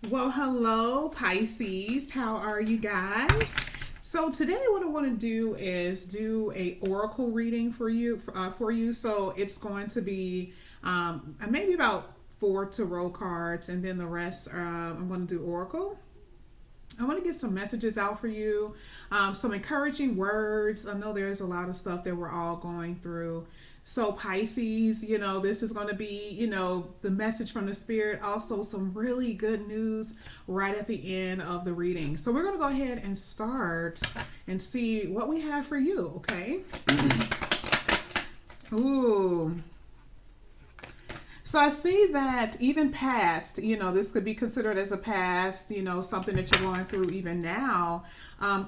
Well, hello, Pisces. How are you guys? So today, what I want to do is do a oracle reading for you. So it's going to be maybe about four tarot cards, and then the rest I'm going to do oracle. I want to get some messages out for you, some encouraging words. I know there's a lot of stuff that we're all going through. So, Pisces, this is going to be, the message from the Spirit. Also, some really good news right at the end of the reading. So, we're going to go ahead and start and see what we have for you, okay? Ooh, so I see that even past, this could be considered as a past, something that you're going through even now,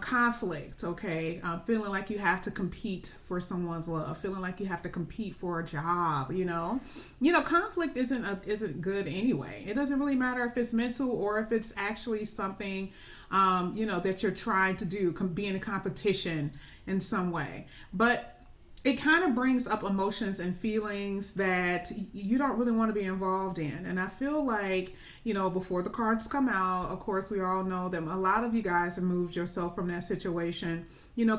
conflict, okay? Feeling like you have to compete for someone's love, feeling like you have to compete for a job, conflict isn't good anyway. It doesn't really matter if it's mental or if it's actually something, that you're trying to do, be in a competition in some way. But it kind of brings up emotions and feelings that you don't really want to be involved in. And I feel like, before the cards come out, of course, we all know that a lot of you guys removed yourself from that situation.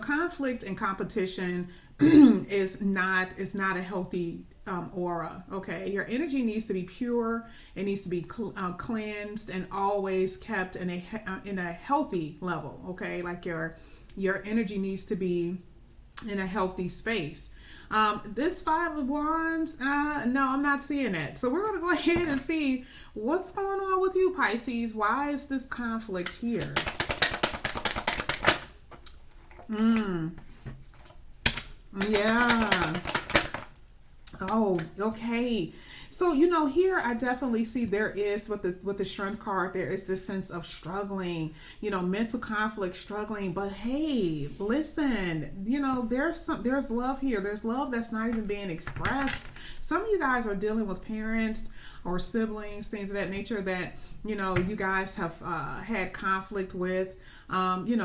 Conflict and competition is not a healthy aura. Okay, your energy needs to be pure. It needs to be cleansed and always kept in a healthy level. Okay, like your energy needs to be in a healthy space. This Five of Wands, no, I'm not seeing that. So we're going to go ahead and see what's going on with you, Pisces. Why is this conflict here? Yeah. Oh, okay. So here I definitely see there is with the strength card there is this sense of struggling, mental conflict, struggling. But hey, listen, there's love here. There's love that's not even being expressed. Some of you guys are dealing with parents or siblings, things of that nature that you guys have had conflict with.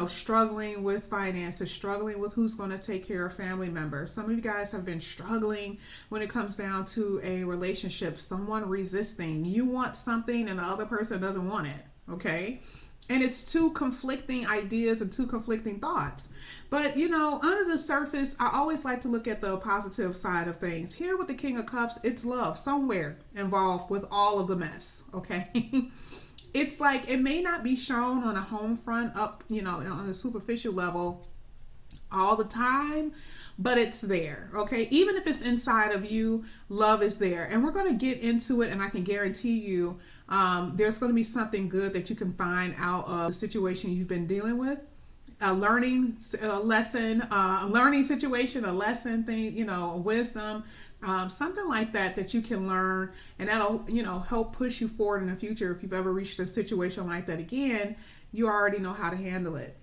Struggling with finances, struggling with who's going to take care of family members. Some of you guys have been struggling when it comes down to a relationship, someone resisting. You want something and the other person doesn't want it, okay? And it's two conflicting ideas and two conflicting thoughts. But, under the surface, I always like to look at the positive side of things. Here with the King of Cups, it's love somewhere involved with all of the mess, okay? It's like it may not be shown on a home front up, on a superficial level all the time, but it's there, okay? Even if it's inside of you, love is there. And we're going to get into it, and I can guarantee you there's going to be something good that you can find out of the situation you've been dealing with. A learning situation, a lesson thing, wisdom, something like that you can learn, and that'll help push you forward in the future. If you've ever reached a situation like that again, you already know how to handle it.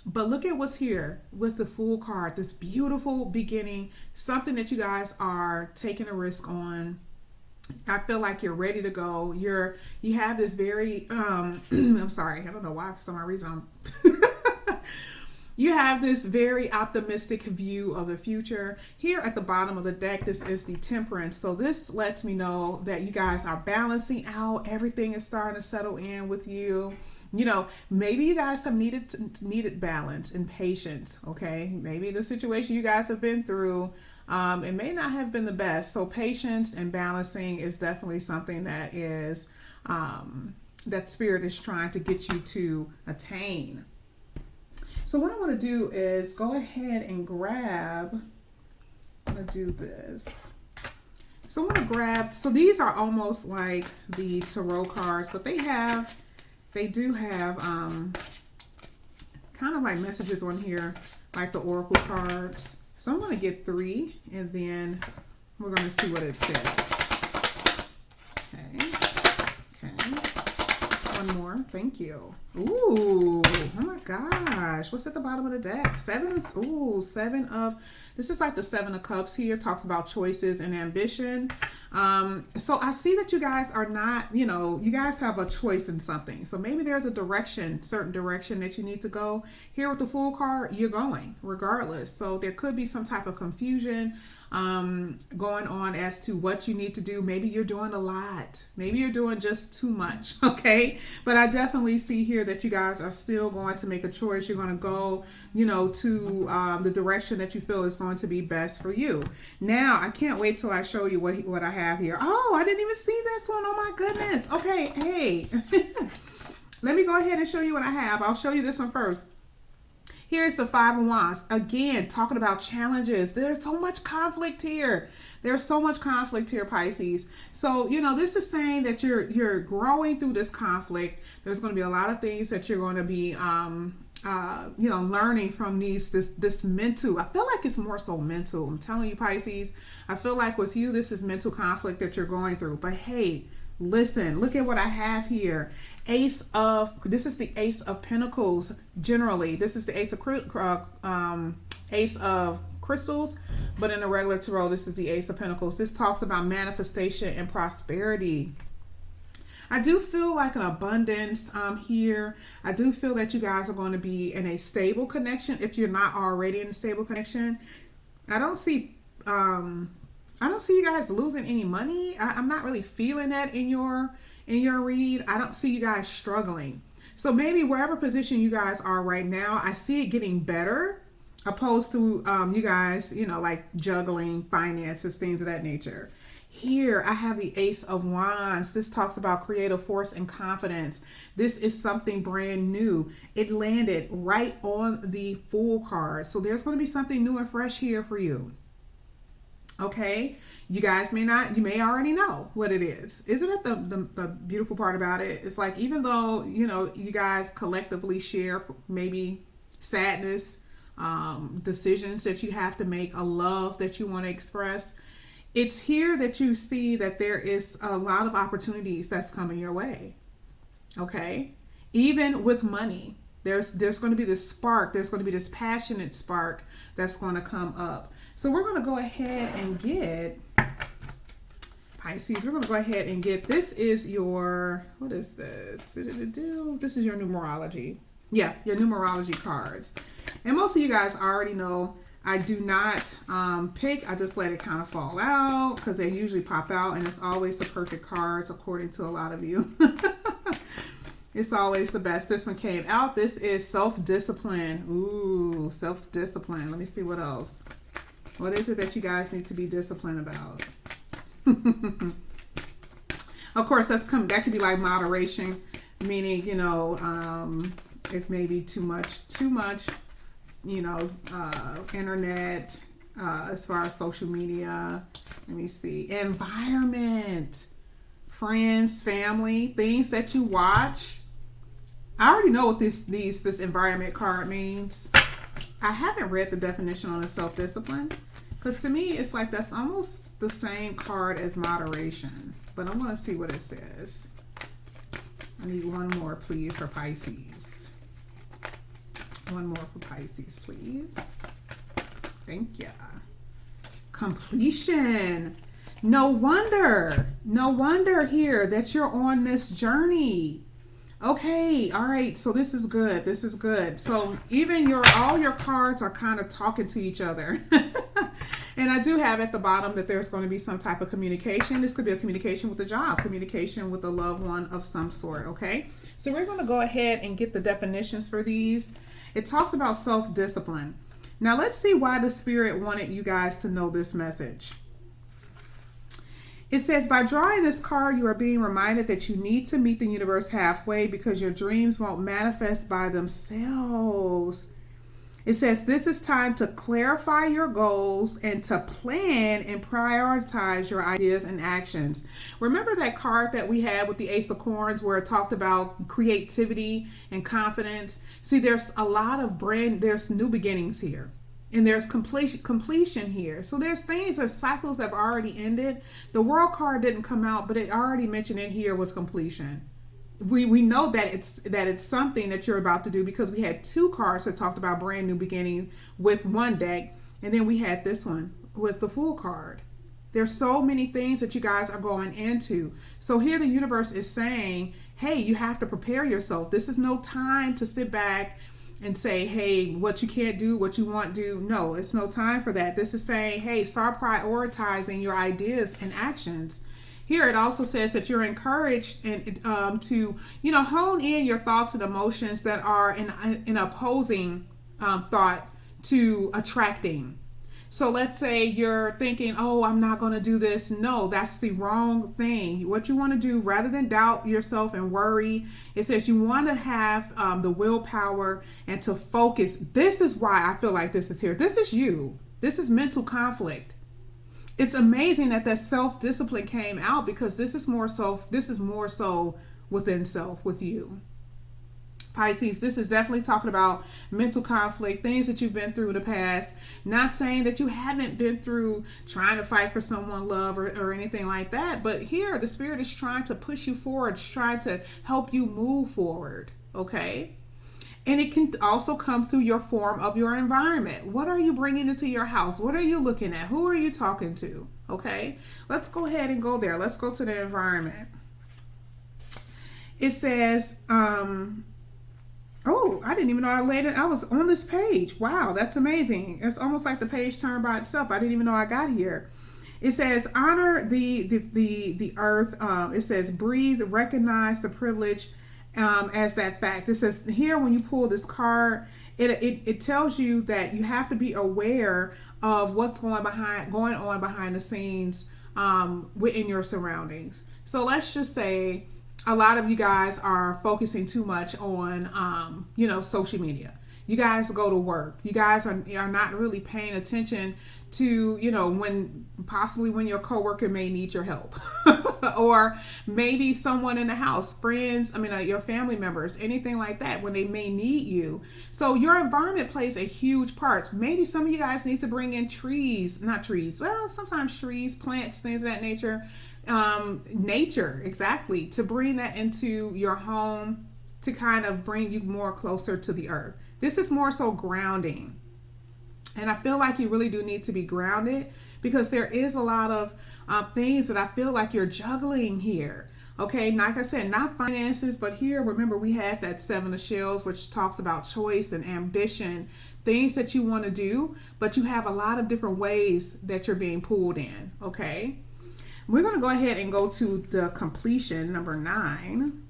But look at what's here with the Fool card, this beautiful beginning, something that you guys are taking a risk on. I feel like you're ready to go. You have this very I'm sorry, I don't know why for some reason you have this very optimistic view of the future. Here at the bottom of the deck, this is the Temperance. So this lets me know that you guys are balancing out. Everything is starting to settle in with you. Maybe you guys have needed balance and patience, okay? Maybe the situation you guys have been through, it may not have been the best. So patience and balancing is definitely something that Spirit is trying to get you to attain. So what I want to do is go ahead and grab, I'm going to do this. So I'm going to grab, so these are almost like the tarot cards, but they do have kind of like messages on here, like the oracle cards. So I'm going to get three, and then we're going to see what it says. Okay. One more. Thank you. Ooh. Oh my gosh. What's at the bottom of the deck? Seven of. This is like the Seven of Cups here. Talks about choices and ambition. So I see that you guys are not, you guys have a choice in something. So maybe there's a certain direction that you need to go. Here with the Fool card, you're going regardless. So there could be some type of confusion. going on as to what you need to do. Maybe you're doing a lot. Maybe you're doing just too much, okay? But I definitely see here that you guys are still going to make a choice. You're going to go, to the direction that you feel is going to be best for you. Now, I can't wait till I show you what I have here. Oh, I didn't even see this one. Oh, my goodness. Okay, hey. Let me go ahead and show you what I have. I'll show you this one first. Here's the Five of Wands. Again, talking about challenges. There's so much conflict here. There's so much conflict here, Pisces. So, this is saying that you're growing through this conflict. There's going to be a lot of things that you're going to be, learning from this mental. I feel like it's more so mental. I'm telling you, Pisces. I feel like with you, this is mental conflict that you're going through. But hey, listen, look at what I have here. This is the Ace of Pentacles. Generally, this is the Ace of Crystals, but in the regular tarot, this is the Ace of Pentacles. This talks about manifestation and prosperity. I do feel like an abundance here. I do feel that you guys are going to be in a stable connection. If you're not already in a stable connection, I don't see you guys losing any money. I'm not really feeling that in your read. I don't see you guys struggling. So maybe wherever position you guys are right now, I see it getting better, opposed to you guys, like juggling finances, things of that nature. Here I have the Ace of Wands. This talks about creative force and confidence. This is something brand new. It landed right on the Fool card. So there's going to be something new and fresh here for you. Okay, you guys you may already know what it is. Isn't it the beautiful part about it? It's like, even though, you guys collectively share maybe sadness, decisions that you have to make, a love that you want to express, it's here that you see that there is a lot of opportunities that's coming your way. Okay, even with money, there's going to be this spark. There's going to be this passionate spark that's going to come up. So we're going to go ahead and get, Pisces, we're going to go ahead and get, this is your, what is this? This is your numerology. Yeah, your numerology cards. And most of you guys already know I do not pick. I just let it kind of fall out because they usually pop out, and it's always the perfect cards according to a lot of you. It's always the best. This one came out. This is self-discipline. Ooh, self-discipline. Let me see what else. What is it that you guys need to be disciplined about? Of course, that could be like moderation, meaning, if maybe too much, internet, as far as social media. Let me see. Environment, friends, family, things that you watch. I already know what this environment card means. I haven't read the definition on the self-discipline, because to me, it's like that's almost the same card as moderation. But I want to see what it says. I need one more, please, for Pisces. One more for Pisces, please. Thank you. Completion. No wonder here that you're on this journey. Okay, all right, so this is good. This is good. So even all your cards are kind of talking to each other. And I do have at the bottom that there's going to be some type of communication. This could be a communication with a job, communication with a loved one of some sort, okay? So we're going to go ahead and get the definitions for these. It talks about self-discipline. Now let's see why the Spirit wanted you guys to know this message. It says, by drawing this card, you are being reminded that you need to meet the universe halfway because your dreams won't manifest by themselves. It says, this is time to clarify your goals and to plan and prioritize your ideas and actions. Remember that card that we had with the Ace of Coins where it talked about creativity and confidence? See, there's a lot of there's new beginnings here. And there's completion here. So there's cycles that have already ended. The World card didn't come out, but it already mentioned in here was completion. We know that it's something that you're about to do because we had two cards that talked about brand new beginning with one deck, and then we had this one with the Fool card. There's so many things that you guys are going into. So here the universe is saying, hey, you have to prepare yourself. This is no time to sit back and say, hey, what you can't do, what you want to do. No, it's no time for that. This is saying, hey, start prioritizing your ideas and actions. Here it also says that you're encouraged and to, hone in your thoughts and emotions that are in opposing thought to attracting. So let's say you're thinking, oh, I'm not going to do this. No, that's the wrong thing. What you want to do, rather than doubt yourself and worry, it says you want to have the willpower and to focus. This is why I feel like this is here. This is you. This is mental conflict. It's amazing that self-discipline came out, because this is more so within self, with you. Pisces, this is definitely talking about mental conflict, things that you've been through in the past. Not saying that you haven't been through trying to fight for someone, love, or anything like that. But here, the Spirit is trying to push you forward. It's trying to help you move forward. Okay? And it can also come through your form of your environment. What are you bringing into your house? What are you looking at? Who are you talking to? Okay? Let's go ahead and go there. Let's go to the environment. It says, oh, I didn't even know I was on this page. Wow, that's amazing. It's almost like the page turned by itself. I didn't even know I got here. It says, honor the earth. It says, breathe, recognize the privilege as that fact. It says here, when you pull this card, it tells you that you have to be aware of what's going on behind the scenes within your surroundings. So let's just say a lot of you guys are focusing too much on, social media. You guys go to work. You guys are not really paying attention to, when your coworker may need your help, or maybe someone in the house, friends, your family members, anything like that, when they may need you. So your environment plays a huge part. Maybe some of you guys need to bring in sometimes trees, plants, things of that nature. Nature, exactly, to bring that into your home, to kind of bring you more closer to the earth. This is more so grounding. And I feel like you really do need to be grounded, because there is a lot of things that I feel like you're juggling here. Okay, like I said, not finances, but here, remember, we had that Seven of Shields, which talks about choice and ambition, things that you want to do, but you have a lot of different ways that you're being pulled in. Okay, we're going to go ahead and go to the completion, number 9.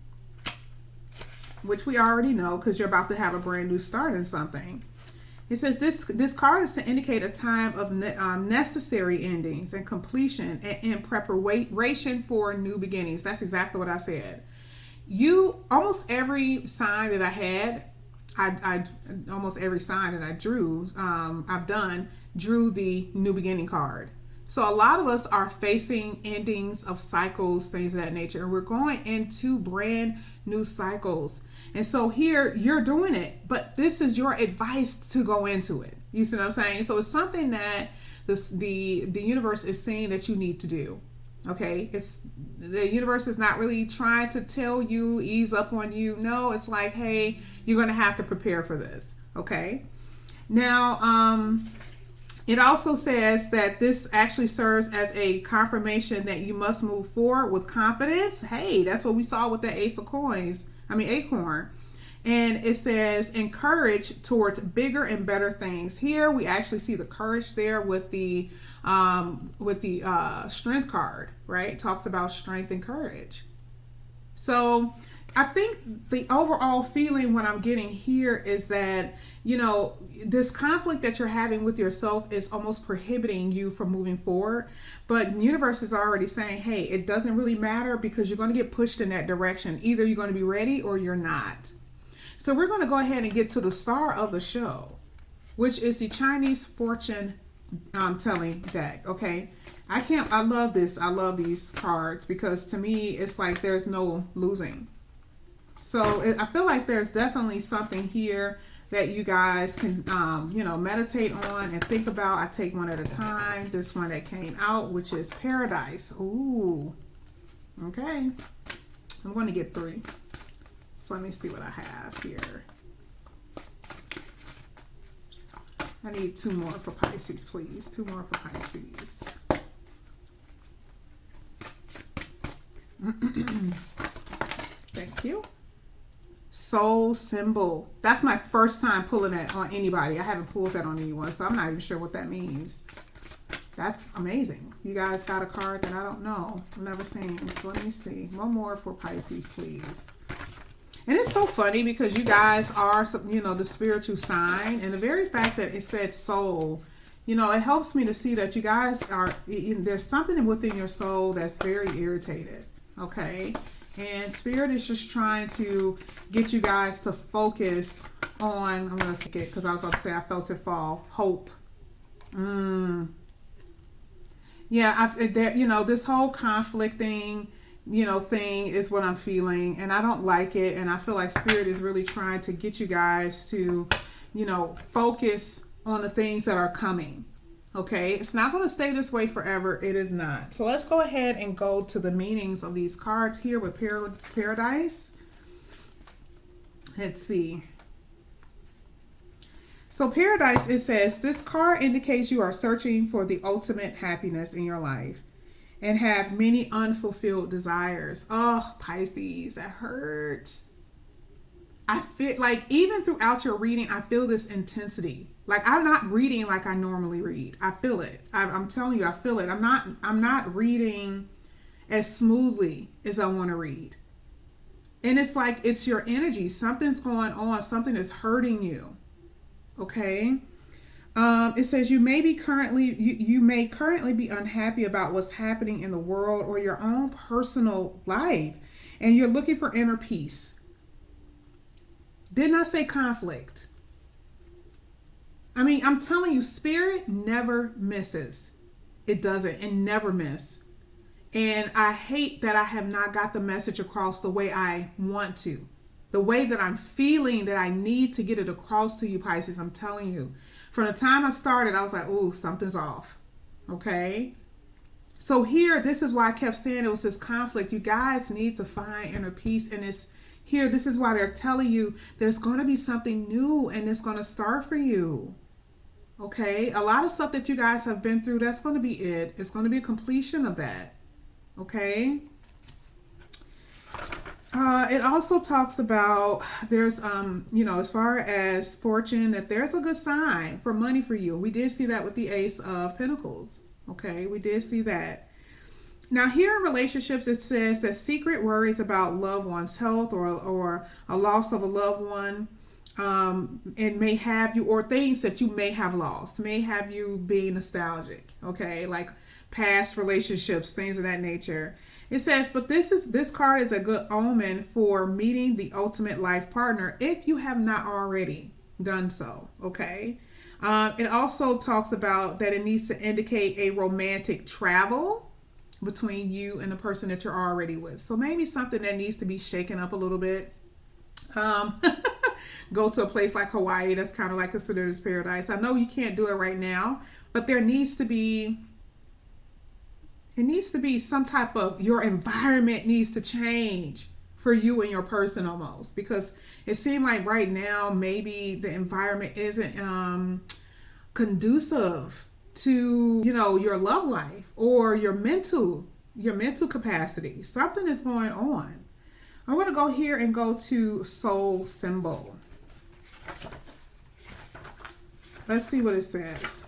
Which we already know, because you're about to have a brand new start in something. It says this card is to indicate a time of necessary endings and completion and preparation for new beginnings. That's exactly what I said. Almost every sign that I had, almost every sign that I drew, drew the new beginning card. So a lot of us are facing endings of cycles, things of that nature, and we're going into brand new cycles. And so here you're doing it, but this is your advice to go into it. You see what I'm saying? So it's something that the universe is saying that you need to do. Okay, the universe is not really trying to tell you, ease up on you. No, it's like, hey, you're going to have to prepare for this. Okay, now it also says that this actually serves as a confirmation that you must move forward with confidence. Hey, that's what we saw with the acorn. And it says encourage towards bigger and better things. Here we actually see the courage there with the strength card, right? It talks about strength and courage. So I think the overall feeling what I'm getting here is that, this conflict that you're having with yourself is almost prohibiting you from moving forward. But the universe is already saying, hey, it doesn't really matter, because you're going to get pushed in that direction. Either you're going to be ready or you're not. So we're going to go ahead and get to the star of the show, which is the Chinese fortune telling deck. Okay. I love this. I love these cards, because to me, it's like there's no losing. So I feel like there's definitely something here that you guys can, meditate on and think about. I take one at a time. This one that came out, which is Paradise. Ooh. Okay. I'm going to get 3. So let me see what I have here. I need 2 more for Pisces, please. 2 more for Pisces. Thank you. Soul symbol. That's my first time pulling that on anybody. I haven't pulled that on anyone, so I'm not even sure what that means. That's amazing. You guys got a card that I don't know. I've never seen. So let me see. One more for Pisces, please. And it's so funny because you guys are, the spiritual sign. And the very fact that it said soul, it helps me to see that you guys are, there's something within your soul that's very irritated. Okay? And Spirit is just trying to get you guys to focus on, I'm going to take it because I was about to say I felt it fall, hope. Yeah, this whole conflict thing, thing is what I'm feeling, and I don't like it, and I feel like Spirit is really trying to get you guys to, focus on the things that are coming. Okay, it's not going to stay this way forever. It is not. So let's go ahead and go to the meanings of these cards here with Paradise. Let's see. So Paradise, it says, this card indicates you are searching for the ultimate happiness in your life and have many unfulfilled desires. Oh, Pisces, that hurts. I feel like even throughout your reading, I feel this intensity. Like I'm not reading like I normally read. I feel it. I'm telling you, I feel it. I'm not reading as smoothly as I want to read. And it's like it's your energy. Something's going on. Something is hurting you. Okay. It says you may currently be unhappy about what's happening in the world or your own personal life, and you're looking for inner peace. Didn't I say conflict? I mean, I'm telling you, Spirit never misses. It doesn't, and never miss. And I hate that I have not got the message across the way I want to. The way that I'm feeling that I need to get it across to you, Pisces. I'm telling you. From the time I started, I was like, ooh, something's off. Okay? So here, this is why I kept saying it was this conflict. You guys need to find inner peace. And it's here, this is why they're telling you there's going to be something new and it's going to start for you. Okay? A lot of stuff that you guys have been through, that's going to be it. It's going to be a completion of that. Okay? It also talks about there's, as far as fortune, that there's a good sign for money for you. We did see that with the Ace of Pentacles. Okay, we did see that. Now here in relationships, it says that secret worries about loved one's health or a loss of a loved one, and may have you, or things that you may have lost, may have you being nostalgic. Okay, like past relationships, things of that nature. It says, but this card is a good omen for meeting the ultimate life partner if you have not already done so. Okay. It also talks about that it needs to indicate a romantic travel between you and the person that you're already with. So maybe something that needs to be shaken up a little bit. Go to a place like Hawaii. That's kind of like considered as paradise. I know you can't do it right now, but there needs to be some type of, your environment needs to change for you and your person almost, because it seemed like right now maybe the environment isn't conducive to, your love life or your mental capacity. Something is going on. I'm going to go here and go to soul symbol. Let's see what it says.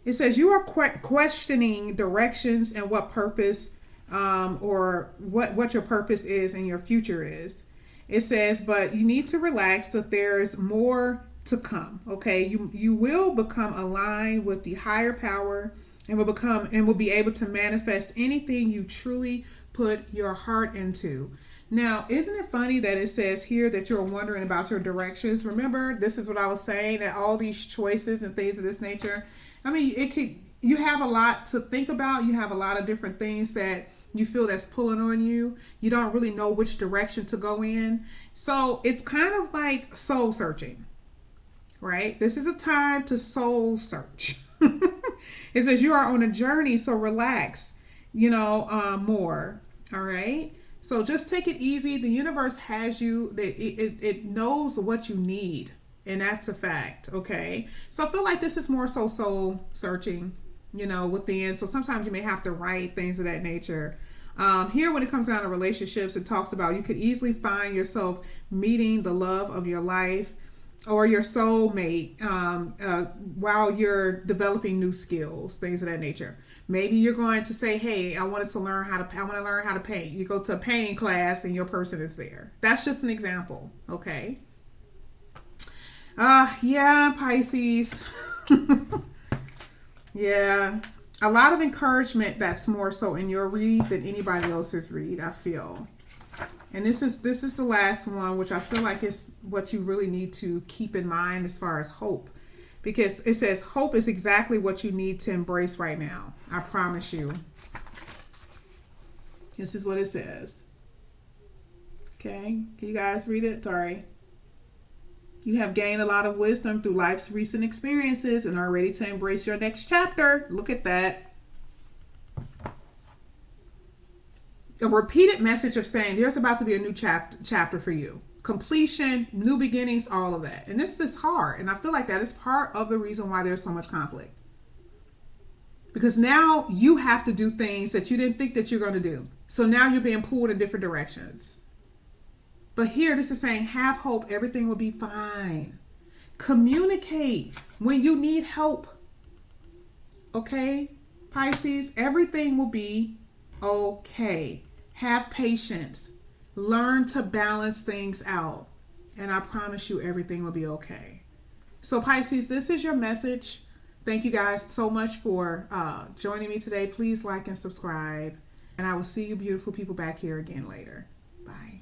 It says you are questioning directions and what purpose, or what your purpose is and your future is. It says, but you need to relax, that there's more to come. Okay, you will become aligned with the higher power and will be able to manifest anything you truly put your heart into. Now, isn't it funny that it says here that you're wondering about your directions? Remember, this is what I was saying, that all these choices and things of this nature, I mean, you have a lot to think about. You have a lot of different things that you feel that's pulling on you. You don't really know which direction to go in. So it's kind of like soul searching, right? This is a time to soul search. It says you are on a journey, so relax, more. All right. So just take it easy. The universe has you. It knows what you need. And that's a fact. Okay. So I feel like this is more so soul searching, within. So sometimes you may have to write things of that nature. Here, when it comes down to relationships, it talks about you could easily find yourself meeting the love of your life or your soulmate while you're developing new skills, things of that nature. Maybe you're going to say, "Hey, I want to learn how to paint." You go to a painting class, and your person is there. That's just an example, okay? Yeah, Pisces. Yeah, a lot of encouragement that's more so in your read than anybody else's read, I feel. And this is the last one, which I feel like is what you really need to keep in mind as far as hope. Because it says hope is exactly what you need to embrace right now. I promise you. This is what it says. Okay, can you guys read it? Sorry. You have gained a lot of wisdom through life's recent experiences and are ready to embrace your next chapter. Look at that. A repeated message of saying there's about to be a new chapter for you. Completion, new beginnings, all of that. And this is hard. And I feel like that is part of the reason why there's so much conflict. Because now you have to do things that you didn't think that you're going to do. So now you're being pulled in different directions. But here, this is saying, have hope. Everything will be fine. Communicate when you need help. Okay, Pisces, everything will be okay. Have patience. Learn to balance things out. And I promise you, everything will be okay. So, Pisces, this is your message. Thank you guys so much for joining me today. Please like and subscribe. And I will see you beautiful people back here again later. Bye.